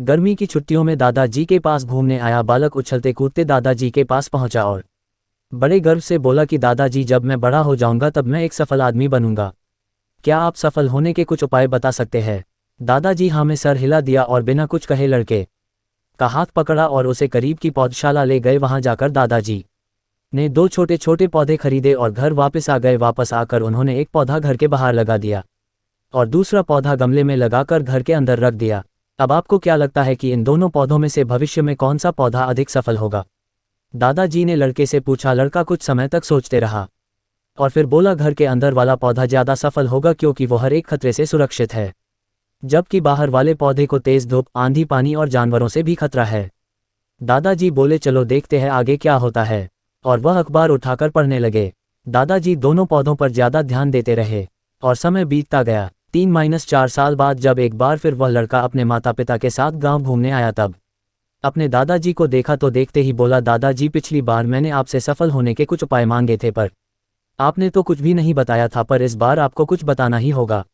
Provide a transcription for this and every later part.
गर्मी की छुट्टियों में दादाजी के पास घूमने आया बालक उछलते कूदते दादाजी के पास पहुंचा और बड़े गर्व से बोला कि दादाजी, जब मैं बड़ा हो जाऊंगा तब मैं एक सफल आदमी बनूंगा। क्या आप सफल होने के कुछ उपाय बता सकते हैं? दादाजी हाँ में सर हिला दिया और बिना कुछ कहे लड़के का हाथ पकड़ा और उसे करीब की पौधशाला ले गए। वहां जाकर दादाजी ने 2 छोटे छोटे पौधे खरीदे और घर वापस आ गए। वापस आकर उन्होंने एक पौधा घर के बाहर लगा दिया और दूसरा पौधा गमले में लगाकर घर के अंदर रख दिया। अब आपको क्या लगता है कि इन दोनों पौधों में से भविष्य में कौन सा पौधा अधिक सफल होगा? दादाजी ने लड़के से पूछा। लड़का कुछ समय तक सोचते रहा और फिर बोला, घर के अंदर वाला पौधा ज़्यादा सफल होगा क्योंकि वो हर एक खतरे से सुरक्षित है, जबकि बाहर वाले पौधे को तेज धूप, आंधी, पानी और जानवरों से भी खतरा है। दादाजी बोले, चलो देखते हैं आगे क्या होता है, और वह अखबार उठाकर पढ़ने लगे। दादाजी दोनों पौधों पर ज़्यादा ध्यान देते रहे और समय बीतता गया। 3-4 साल बाद जब एक बार फिर वह लड़का अपने माता पिता के साथ गांव घूमने आया तब अपने दादाजी को देखा तो देखते ही बोला, दादाजी, पिछली बार मैंने आपसे सफल होने के कुछ उपाय मांगे थे पर आपने तो कुछ भी नहीं बताया था, पर इस बार आपको कुछ बताना ही होगा।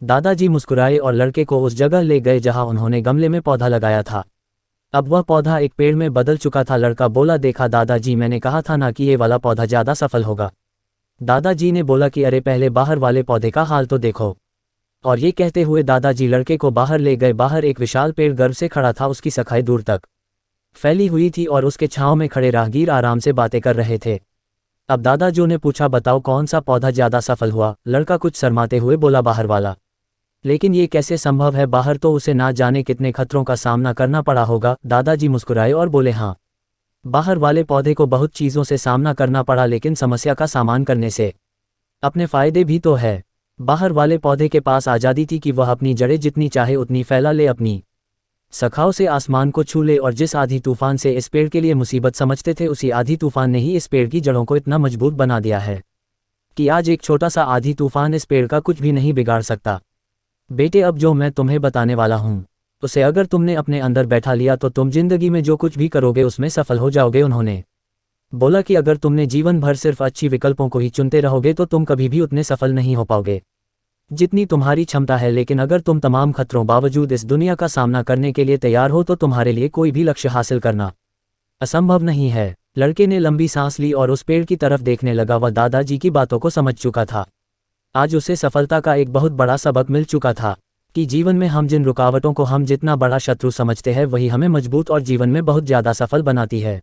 दादाजी मुस्कुराए और लड़के को उस जगह ले गए जहां उन्होंने गमले में पौधा लगाया था। अब वह पौधा एक पेड़ में बदल चुका था। लड़का बोला, देखा दादाजी, मैंने कहा था ना कि ये वाला पौधा ज़्यादा सफल होगा। दादाजी ने बोला कि अरे पहले बाहर वाले पौधे का हाल तो देखो। और ये कहते हुए दादाजी लड़के को बाहर ले गए। बाहर एक विशाल पेड़ गर्व से खड़ा था, उसकी शाखाएं दूर तक फैली हुई थी और उसके छांव में खड़े राहगीर आराम से बातें कर रहे थे। अब दादाजी ने पूछा, बताओ कौन सा पौधा ज़्यादा सफल हुआ? लड़का कुछ शर्माते हुए बोला, बाहर वाला। लेकिन ये कैसे संभव है? बाहर तो उसे ना जाने कितने खतरों का सामना करना पड़ा होगा। दादाजी मुस्कुराए और बोले, हाँ, बाहर वाले पौधे को बहुत चीज़ों से सामना करना पड़ा, लेकिन समस्या का सामना करने से अपने फायदे भी तो है। बाहर वाले पौधे के पास आज़ादी थी कि वह अपनी जड़ें जितनी चाहे उतनी फैला ले, अपनी शाखाओं से आसमान को छू ले, और जिस आधी तूफान से इस पेड़ के लिए मुसीबत समझते थे, उसी आधी तूफान ने ही इस पेड़ की जड़ों को इतना मजबूत बना दिया है कि आज एक छोटा सा आधी तूफान इस पेड़ का कुछ भी नहीं बिगाड़ सकता। बेटे, अब जो मैं तुम्हें बताने वाला हूँ उसे अगर तुमने अपने अंदर बैठा लिया तो तुम जिंदगी में जो कुछ भी करोगे उसमें सफल हो जाओगे। उन्होंने बोला कि अगर तुमने जीवन भर सिर्फ अच्छी विकल्पों को ही चुनते रहोगे तो तुम कभी भी उतने सफल नहीं हो पाओगे जितनी तुम्हारी क्षमता है। लेकिन अगर तुम तमाम खतरों बावजूद इस दुनिया का सामना करने के लिए तैयार हो तो तुम्हारे लिए कोई भी लक्ष्य हासिल करना असंभव नहीं है। लड़के ने लंबी सांस ली और उस पेड़ की तरफ देखने लगा। वह दादाजी की बातों को समझ चुका था। आज उसे सफलता का एक बहुत बड़ा सबक मिल चुका था कि जीवन में हम जिन रुकावटों को हम जितना बड़ा शत्रु समझते हैं वही हमें मजबूत और जीवन में बहुत ज़्यादा सफल बनाती है।